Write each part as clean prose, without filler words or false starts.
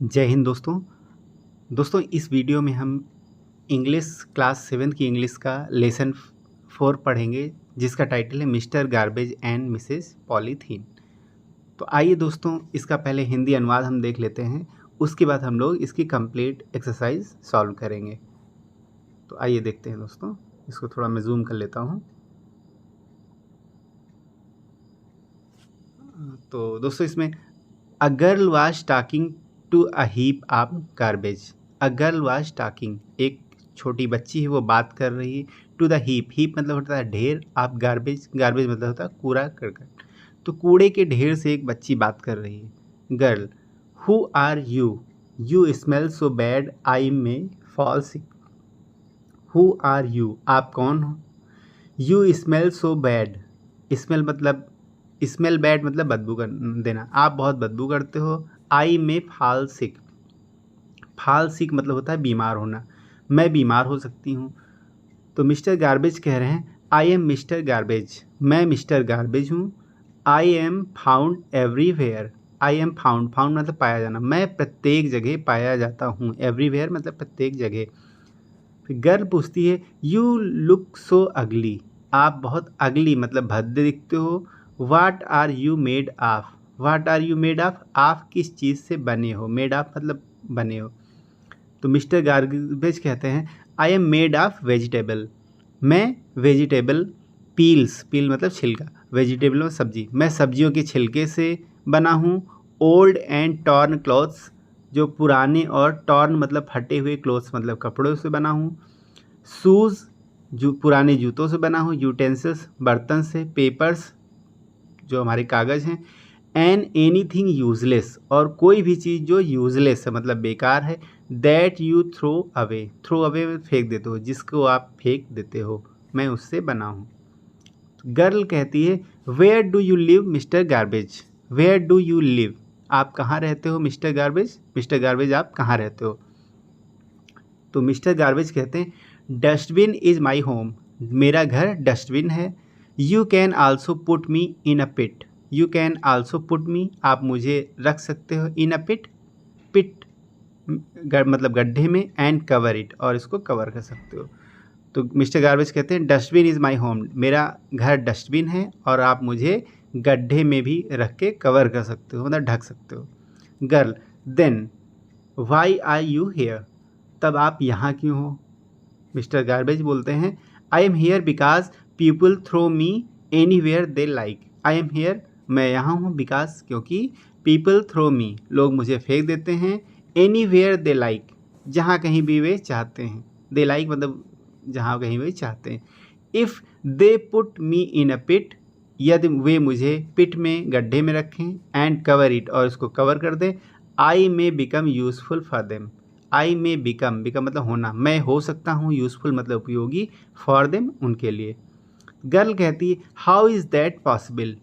जय हिंद दोस्तों इस वीडियो में हम इंग्लिश क्लास 7 की इंग्लिश का लेसन 4 पढ़ेंगे, जिसका टाइटल है mister garbage and Mrs polythene. तो आइए दोस्तों, इसका पहले हिंदी अनुवाद हम देख लेते हैं, उसके बाद हम लोग इसकी कंप्लीट एक्सरसाइज सॉल्व करेंगे। तो आइए देखते हैं दोस्तों, इसको थोड़ा मैं जूम कर लेता हूँ। तो दोस्तों इसमें a girl was talking to a heap of garbage. A girl was talking, एक छोटी बच्ची है वो बात कर रही है, टू द हीप। हीप मतलब होता है ढेर, ऑफ गार्बेज, गार्बेज मतलब होता है कूड़ा करकट। तो कूड़े के ढेर से एक बच्ची बात कर रही है। Girl, who are you? You smell so bad I may fall sick. Who are you, आप कौन हो? You smell so bad, smell मतलब स्मेल बैड मतलब बदबू कर देना, आप बहुत बदबू करते हो। आई में फाल सिक, फाल सिक मतलब होता है बीमार होना, मैं बीमार हो सकती हूँ। तो मिस्टर गार्बेज कह रहे हैं आई एम मिस्टर गार्बेज, मैं मिस्टर गार्बेज हूँ। I am found everywhere, I am found, found मतलब पाया जाना, मैं प्रत्येक जगह पाया जाता हूँ। एवरीवेयर मतलब प्रत्येक जगह। फिर गर्ल पूछती है यू लुक सो अगली, आप बहुत अगली मतलब भद्दे दिखते हो। What are you made of, what are you made of, आप किस चीज़ से बने हो? मेड ऑफ मतलब बने हो। तो मिस्टर गार्बेज कहते हैं I M made of vegetable, मैं वेजिटेबल पील्स, पील मतलब छिलका, वेजिटेबल में सब्जी, मैं सब्जियों के छिलके से बना हूँ। ओल्ड एंड टॉर्न क्लॉथ्स, जो पुराने, और टॉर्न मतलब फटे हुए, क्लोथ्स मतलब कपड़ों से बना हूँ। शूज़, जो पुराने जूतों से बना हूँ। यूटेंसिल्स, बर्तन से। पेपर्स, जो हमारे कागज़ हैं। एन एनीथिंग यूजलेस, और कोई भी चीज़ जो यूजलेस है मतलब बेकार है। That you throw away, throw away में फेंक देते हो, जिसको आप फेंक देते हो, मैं उससे बना हूँ। गर्ल कहती है where do you live mister garbage, where do you live, आप कहाँ रहते हो मिस्टर गार्बेज? मिस्टर गार्बेज आप कहाँ रहते हो? तो मिस्टर गार्बेज कहते हैं डस्टबिन इज़ माई होम, मेरा घर डस्टबिन है। You can also put me in a pit, you can also put me, आप मुझे रख सकते हो, इन अ पिट, पिट मतलब गड्ढे में, एंड कवर इट, और इसको कवर कर सकते हो। तो मिस्टर गार्बेज कहते हैं डस्टबिन इज़ माई होम, मेरा घर डस्टबिन है, और आप मुझे गड्ढे में भी रख के कवर कर सकते हो, मतलब ढक सकते हो। Girl, then why are you here, तब आप यहाँ क्यों हो? मिस्टर गार्बेज बोलते हैं I am here because people throw me anywhere they like. I am here, मैं यहाँ हूँ, बिकॉज क्योंकि, पीपल थ्रो मी लोग मुझे फेंक देते हैं, एनी वेयर दे लाइक जहाँ कहीं भी वे चाहते हैं, दे लाइक मतलब जहाँ कहीं वे चाहते हैं। If they put me in a pit, यदि वे मुझे पिट में, गड्ढे में रखें, एंड कवर इट, और इसको कवर कर दें, I may become useful for them. I may become, become मतलब होना, मैं हो सकता हूँ, यूजफुल मतलब उपयोगी, फॉर देम उनके लिए। गर्ल कहती है how is that possible,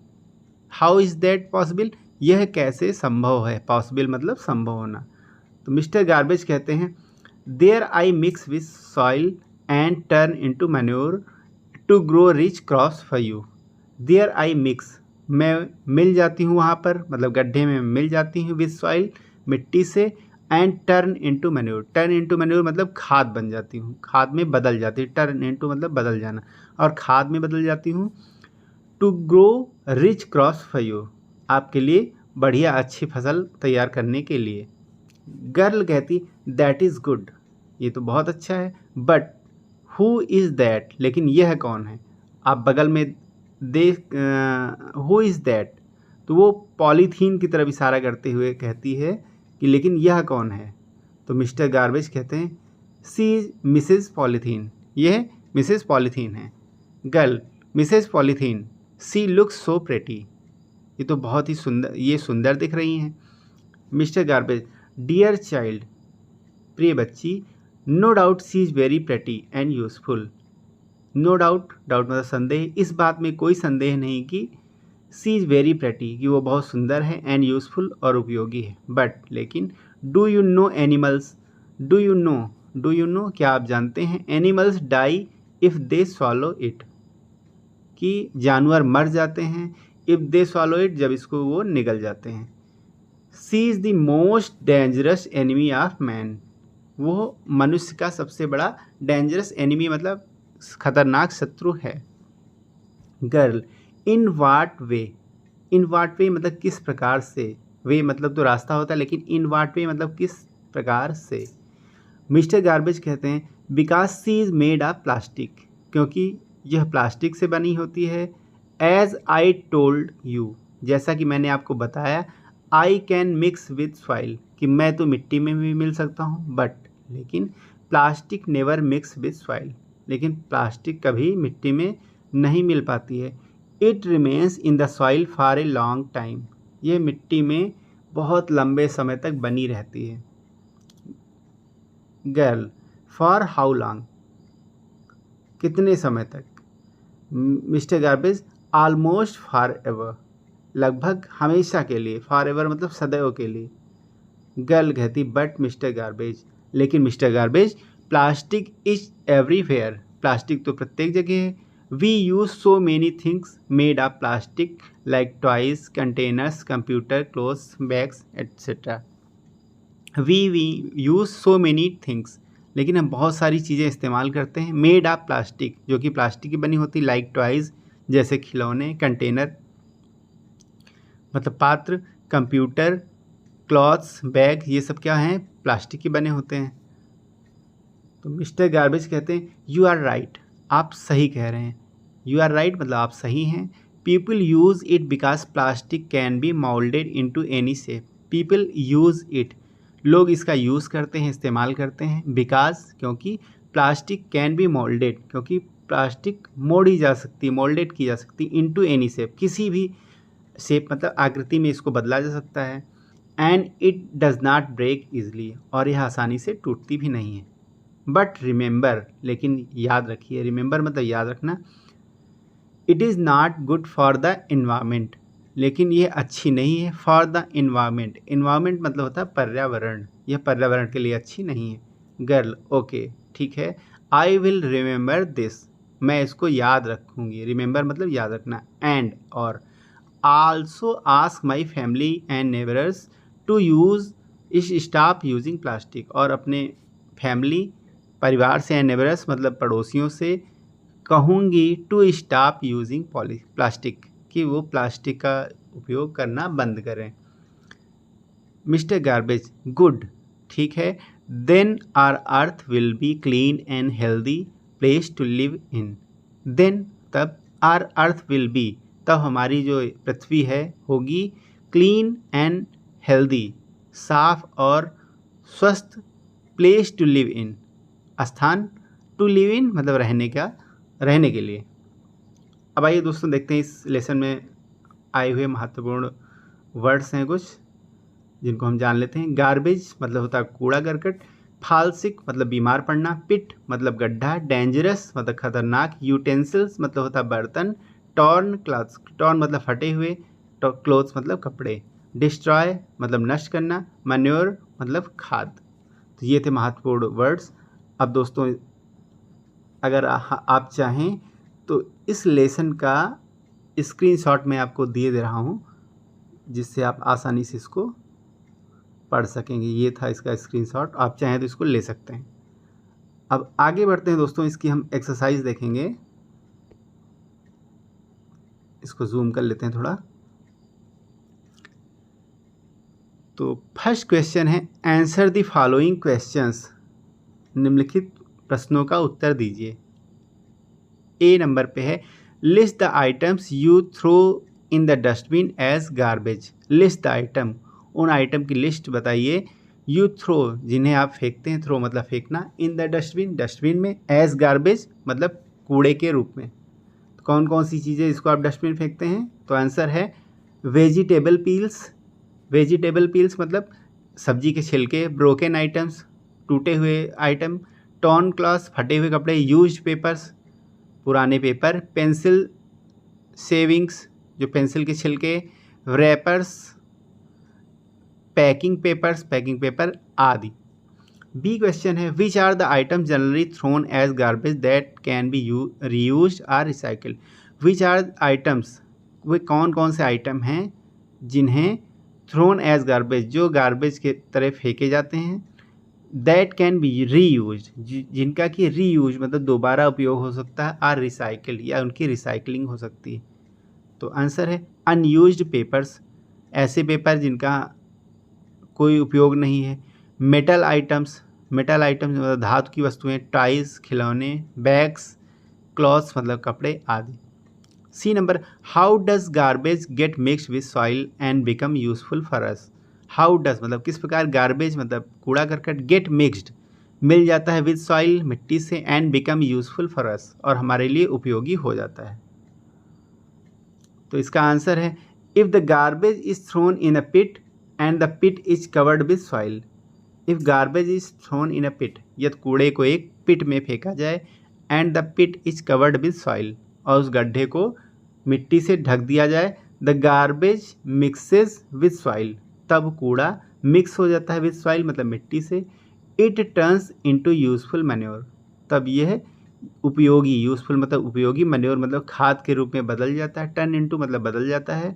how is that possible, यह कैसे संभव है? पॉसिबल मतलब संभव होना। तो मिस्टर गार्बेज कहते हैं there I mix with soil and turn into manure to grow rich crops for you. There I mix, मैं मिल जाती हूँ वहाँ पर, मतलब गड्ढे में मिल जाती हूँ, विथ सॉइल मिट्टी से, and turn into manure, turn into manure मतलब खाद बन जाती हूँ, खाद में बदल जाती है, टर्न इनटू मतलब बदल जाना, और खाद में बदल जाती हूँ। To grow rich crops for you, आपके लिए बढ़िया अच्छी फसल तैयार करने के लिए। गर्ल कहती दैट इज़ गुड, ये तो बहुत अच्छा है, बट हु इज़ दैट, लेकिन यह कौन है? आप बगल में देख, हु इज़ दैट, तो वो पॉलीथीन की तरफ इशारा करते हुए कहती है कि लेकिन यह कौन है? तो मिस्टर गार्बेज कहते हैं सी इज़ मिसेस पॉलीथीन, यह मिसेस पॉलीथीन है। गर्ल, मिसेस पॉलीथीन, सी लुक्स सो प्रेटी, ये तो बहुत ही सुंदर, ये सुंदर दिख रही हैं। मिस्टर गार्बेज डियर चाइल्ड, प्रिय बच्ची, no doubt she is very pretty and useful. No doubt, doubt मतलब संदेह, इस बात में कोई संदेह नहीं कि सी इज़ वेरी प्रेटी, कि वो बहुत सुंदर है, एंड यूजफुल और उपयोगी है। बट लेकिन, do you know animals, do you know, do you know क्या आप जानते हैं, animals die if they swallow it, कि जानवर मर जाते हैं, इफ़ दे स्वॉलो इट जब इसको वो निगल जाते हैं। She is the most dangerous enemy of man, वो मनुष्य का सबसे बड़ा डेंजरस एनिमी मतलब खतरनाक शत्रु है। गर्ल, इन वाट वे, इन वाट वे मतलब किस प्रकार से, वे मतलब तो रास्ता होता है, लेकिन इन वाट वे मतलब किस प्रकार से। मिस्टर गार्बेज कहते हैं because she is made of plastic, क्योंकि यह प्लास्टिक से बनी होती है। एज आई टोल्ड यू, जैसा कि मैंने आपको बताया। I can mix with soil, कि मैं तो मिट्टी में भी मिल सकता हूँ, बट लेकिन plastic never mix with soil, लेकिन प्लास्टिक कभी मिट्टी में नहीं मिल पाती है। It remains in the soil for a long time, ये मिट्टी में बहुत लंबे समय तक बनी रहती है। गर्ल, फॉर हाउ लॉन्ग, कितने समय तक। Mister garbage, almost for ever, लगभग हमेशा के लिए। फॉर एवर मतलब सदैव के लिए। गर्ल कहती बट मिस्टर गार्बेज, लेकिन mister garbage plastic is everywhere, plastic तो प्रत्येक जगह है। We use so many things made of plastic like toys, containers, computer, clothes, bags etcetera. We use so many things, लेकिन हम बहुत सारी चीज़ें इस्तेमाल करते हैं मेड ऑफ प्लास्टिक, जो कि प्लास्टिक की बनी होती, लाइक टॉयज़ जैसे खिलौने, कंटेनर मतलब पात्र, कंप्यूटर, क्लॉथ्स, बैग, ये सब क्या हैं, प्लास्टिक के बने होते हैं। तो मिस्टर गार्बेज कहते हैं यू आर राइट, आप सही कह रहे हैं। यू आर राइट मतलब आप सही हैं। People use it because plastic can be moulded into any shape. People use it, लोग इसका यूज़ करते हैं, इस्तेमाल करते हैं। बिकॉज क्योंकि प्लास्टिक कैन बी मोल्डेड, क्योंकि प्लास्टिक मोड़ी जा सकती है, मोल्डेड की जा सकती है, इनटू एनी शेप, किसी भी शेप मतलब आकृति में इसको बदला जा सकता है। And it does not break easily, और यह आसानी से टूटती भी नहीं है। बट रिमेंबर, लेकिन याद रखिए, रिमेंबर मतलब याद रखना। It is not good for the environment, लेकिन यह अच्छी नहीं है फॉर द इन्वायरमेंट। इन्वायरमेंट मतलब होता है पर्यावरण, यह पर्यावरण के लिए अच्छी नहीं है। गर्ल, ओके ठीक है। आई विल रिमेंबर दिस, मैं इसको याद रखूँगी। रिमेंबर मतलब याद रखना। एंड और also ask my family and neighbours to use stop using plastic, और अपने फैमिली परिवार से एंड नेबर्स मतलब पड़ोसियों से कहूँगी टू स्टॉप यूजिंग प्लास्टिक, कि वो प्लास्टिक का उपयोग करना बंद करें। मिस्टर गार्बेज, गुड ठीक है। Then our earth will be clean and healthy place to live in. Then तब, आर अर्थ विल बी तब हमारी जो पृथ्वी है होगी क्लीन एंड हेल्दी, साफ और स्वस्थ, प्लेस टू लिव इन स्थान, टू लिव इन मतलब रहने का, रहने के लिए। अब आइए दोस्तों देखते हैं इस लेसन में आए हुए महत्वपूर्ण वर्ड्स हैं कुछ जिनको हम जान लेते हैं। गार्बेज मतलब होता है कूड़ा करकट, फालसिक मतलब बीमार पड़ना, पिट मतलब गड्ढा, डेंजरस मतलब खतरनाक, यूटेंसिल्स मतलब होता है बर्तन, टॉर्न क्लॉथ्स, टॉर्न मतलब फटे हुए, क्लोथ्स मतलब कपड़े, डिस्ट्रॉय मतलब नष्ट करना, मैन्योर मतलब खाद। तो ये थे महत्वपूर्ण वर्ड्स। अब दोस्तों अगर आप चाहें तो इस लेसन का स्क्रीनशॉट मैं आपको दे रहा हूँ, जिससे आप आसानी से इसको पढ़ सकेंगे। ये था इसका स्क्रीनशॉट, आप चाहें तो इसको ले सकते हैं। अब आगे बढ़ते हैं दोस्तों, इसकी हम एक्सरसाइज देखेंगे। इसको जूम कर लेते हैं थोड़ा। तो फर्स्ट क्वेश्चन है आंसर द फॉलोइंग क्वेश्चंस, निम्नलिखित प्रश्नों का उत्तर दीजिए। ए नंबर पे है list the items you throw in the dustbin as garbage. List the item, उन आइटम की लिस्ट बताइए यू थ्रो जिन्हें आप फेंकते हैं, थ्रो मतलब फेंकना, इन द डस्टबिन डस्टबिन में, एज गार्बेज मतलब कूड़े के रूप में। तो कौन कौन सी चीज़ें इसको आप डस्टबिन फेंकते हैं? तो आंसर है वेजिटेबल पील्स, वेजिटेबल पील्स मतलब सब्जी के छिलके, ब्रोकन आइटम्स टूटे हुए आइटम, टॉर्न क्लॉथ्स फटे हुए कपड़े, यूज्ड पेपर्स पुराने पेपर, पेंसिल शेविंग्स जो पेंसिल के छिलके, wrappers packing papers packing paper आदि। बी क्वेश्चन है which are the item generally thrown as garbage that can be reused or recycled. Which are items, वे कौन कौन से आइटम हैं जिन्हें थ्रोन एज गार्बेज, जो गार्बेज के तरह फेंके जाते हैं, दैट कैन बी रीयूज, जिनका कि रीयूज मतलब दोबारा उपयोग हो सकता है, आर रिसाइकल्ड या उनकी रिसाइकलिंग हो सकती है। तो आंसर है अनयूज्ड पेपर्स, ऐसे पेपर जिनका कोई उपयोग नहीं है। मेटल आइटम्स, मेटल आइटम्स मतलब धातु की वस्तुएं, टाइल्स खिलौने, बैग्स, क्लॉथ्स मतलब कपड़े आदि। C number, how does garbage get mix with soil and become useful for us. How does मतलब किस प्रकार गार्बेज मतलब कूड़ा करकट गेट मिक्सड मिल जाता है विद सॉइल मिट्टी से, एंड बिकम यूजफुल फॉर अस और हमारे लिए उपयोगी हो जाता है। तो इसका आंसर है if the garbage is thrown in a pit and the pit is covered with soil. If garbage is thrown in a pit, यदि कूड़े को एक पिट में फेंका जाए, and the pit is covered with soil और उस गड्ढे को मिट्टी से ढक दिया जाए, the garbage mixes with soil, तब कूड़ा मिक्स हो जाता है विद सॉइल मतलब मिट्टी से, it turns into useful manure, तब यह उपयोगी, यूजफुल मतलब उपयोगी, मैन्योर मतलब खाद के रूप में बदल जाता है, टर्न इनटू मतलब बदल जाता है।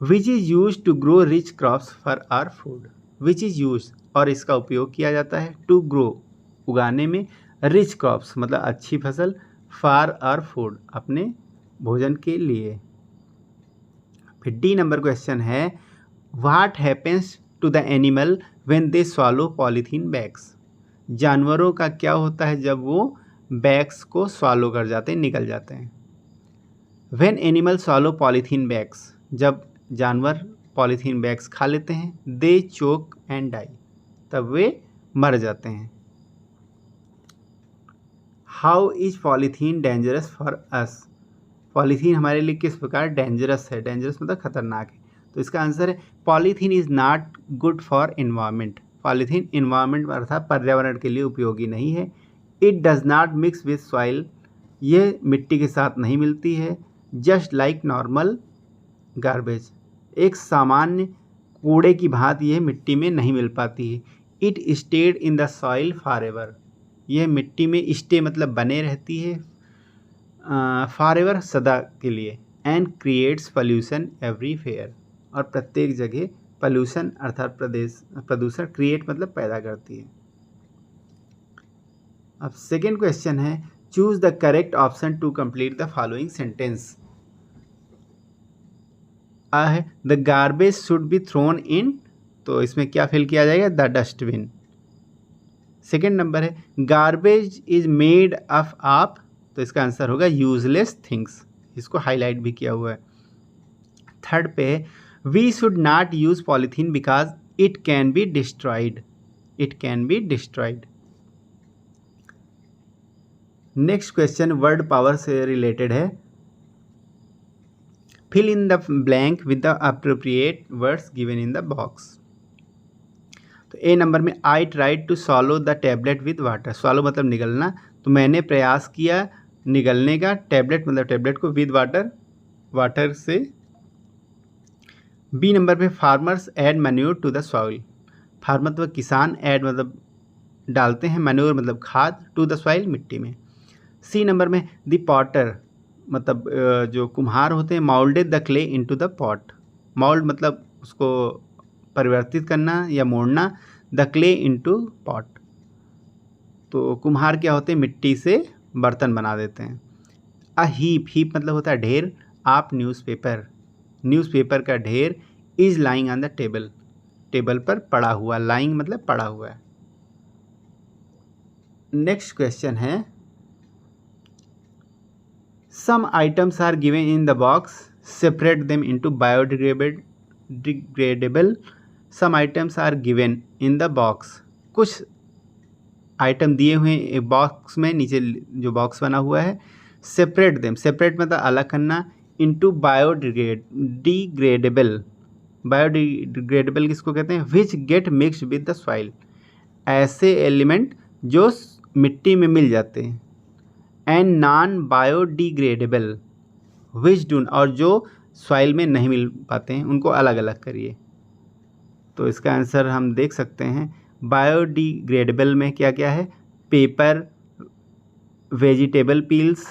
Which is use to grow rich crops for our food, which is use और इसका उपयोग किया जाता है टू ग्रो उगाने में, रिच क्रॉप्स मतलब अच्छी फसल, फॉर आवर फूड अपने भोजन के लिए। फिर डी नंबर क्वेश्चन है what happens to the animal when they swallow polythene bags, जानवरों का क्या होता है जब वो बैग्स को स्वॉलो कर जाते हैं, निकल जाते हैं। When animal swallow polythene bags, जब जानवर पॉलीथीन बैग्स खा लेते हैं, दे चोक एंड डाई, तब वे मर जाते हैं। How is polythene dangerous for us, polythene हमारे लिए किस प्रकार डेंजरस है, डेंजरस मतलब खतरनाक है। तो इसका आंसर है polythene is not good for environment, polythene environment अर्थात पर्यावरण के लिए उपयोगी नहीं है। It does not mix with soil, ये मिट्टी के साथ नहीं मिलती है। जस्ट लाइक नॉर्मल गार्बेज, एक सामान्य कूड़े की भांति यह मिट्टी में नहीं मिल पाती है। It stayed in the soil for ever, यह मिट्टी में स्टे मतलब बने रहती है फॉर एवर सदा के लिए। एंड क्रिएट्स पॉल्यूशन एवरीवेयर, और प्रत्येक जगह पॉल्यूशन अर्थात प्रदूषण क्रिएट मतलब पैदा करती है। अब सेकेंड क्वेश्चन है choose the correct option to complete the following sentence. है the garbage should be thrown in, तो इसमें क्या फिल किया जाएगा, द डस्टबिन। सेकेंड नंबर है गार्बेज इज मेड ऑफ, तो इसका आंसर होगा यूजलेस थिंग्स, इसको हाईलाइट भी किया हुआ है। थर्ड पे we should not use polythene because it can be destroyed, it can be destroyed. Next question word power से रिलेटेड है, fill in the blank with the appropriate words given in the box. तो A number में I tried to swallow the tablet with water, swallow मतलब निगलना, तो मैंने प्रयास किया निगलने का, टैबलेट मतलब टैबलेट को विद वाटर, वाटर से। बी नंबर पे farmers add manure to the soil, farmer मतलब किसान, ऐड मतलब डालते हैं, मैन्योर मतलब खाद, टू द सॉइल मिट्टी में। सी नंबर में द पॉटर मतलब जो कुम्हार होते हैं, moulded the clay into the pot, mould मतलब उसको परिवर्तित करना या मोड़ना, द क्ले इनटू पॉट, तो कुम्हार क्या होते हैं मिट्टी से बर्तन बना देते हैं। अ हीप, हीप मतलब होता है ढेर, आप न्यूज़पेपर, न्यूज़पेपर का ढेर, is lying on the table, table पर पड़ा हुआ, लाइंग मतलब पड़ा हुआ है। नेक्स्ट क्वेश्चन है some items are given in the box, separate them into biodegradable, some items are given in the box, कुछ आइटम दिए हुए एक बॉक्स में, नीचे जो बॉक्स बना हुआ है, सेपरेट देम, सेपरेट मतलब अलग करना, इनटू बायोडिग्रेडेबल, बायोडिग्रेडेबल किसको कहते हैं, which get mixed with the soil, ऐसे एलिमेंट जो मिट्टी में मिल जाते हैं। And non biodegradable which do, और जो सॉइल में नहीं मिल पाते हैं उनको अलग अलग करिए। तो इसका आंसर हम देख सकते हैं बायोडिग्रेडेबल में क्या क्या है, पेपर, वेजिटेबल पील्स,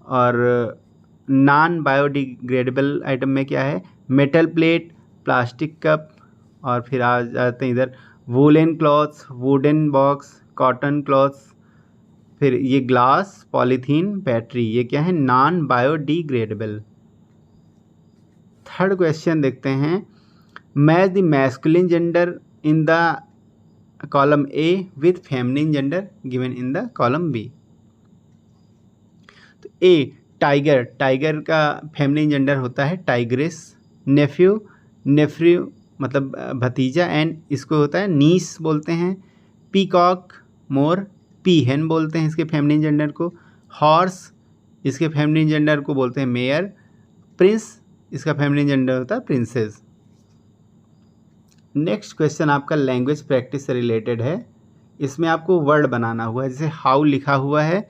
और नॉन बायोडिग्रेडेबल आइटम में क्या है, मेटल प्लेट, प्लास्टिक कप, और फिर आ जाते हैं इधर woollen clothes, wooden box, cotton clothes, फिर ये ग्लास, पॉलीथीन, बैटरी, ये क्या है, नॉन बायोडिग्रेडेबल। थर्ड क्वेश्चन देखते हैं, match the masculine gender in the column A with feminine gender given in the column B. तो ए टाइगर, टाइगर का feminine gender होता है टाइग्रेस। नेफ्यू, नेफ्यू मतलब भतीजा, एंड इसको होता है नीस बोलते हैं। पीकॉक, मोर, पीहेन बोलते हैं इसके फेमिनिन जेंडर को। हॉर्स, इसके फेमिनिन जेंडर को बोलते हैं मेयर। प्रिंस, इसका फेमिनिन जेंडर होता है प्रिंसेस। नेक्स्ट क्वेश्चन आपका लैंग्वेज प्रैक्टिस से रिलेटेड है। इसमें आपको वर्ड बनाना हुआ है, जैसे हाउ लिखा हुआ है,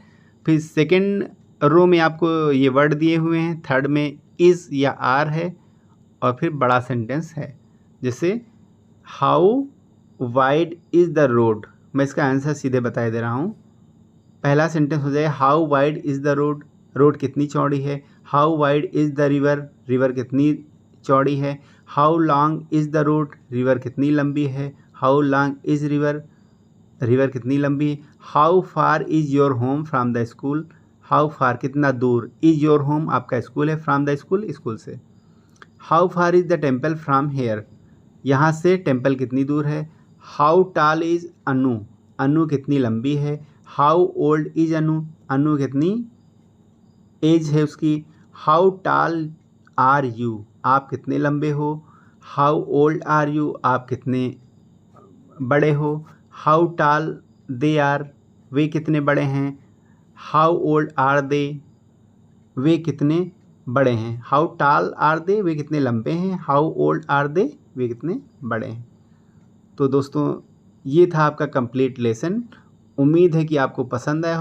फिर सेकंड रो में आपको ये वर्ड दिए हुए हैं, थर्ड में इज़ या आर है, और फिर बड़ा सेंटेंस है। जैसे how wide is the road, मैं इसका आंसर सीधे बता दे रहा हूँ। पहला सेंटेंस हो जाएगा how wide is the road, road कितनी चौड़ी है। How wide is the river, river कितनी चौड़ी है। How long is the road, river कितनी लंबी है। How long is river, river कितनी लंबी है। How far is your home from the school, how far कितना दूर, इज़ योर होम आपका स्कूल है, फ्रॉम द स्कूल स्कूल से। How far is the temple from here, यहाँ से टेम्पल कितनी दूर है। हाउ टाल इज़ अनु, अनु कितनी लंबी है। हाउ ओल्ड इज़ अनु, अनु कितनी एज है उसकी। हाउ टाल आर यू, आप कितने लंबे हो। हाउ ओल्ड आर यू, आप कितने बड़े हो। हाउ टाल दे आर, वे कितने बड़े हैं। हाउ ओल्ड आर दे, वे कितने बड़े हैं। हाउ टाल आर दे, वे कितने लंबे हैं। हाउ ओल्ड आर दे, वे कितने बड़े हैं। तो दोस्तों ये था आपका कंप्लीट लेसन। उम्मीद है कि आपको पसंद आया।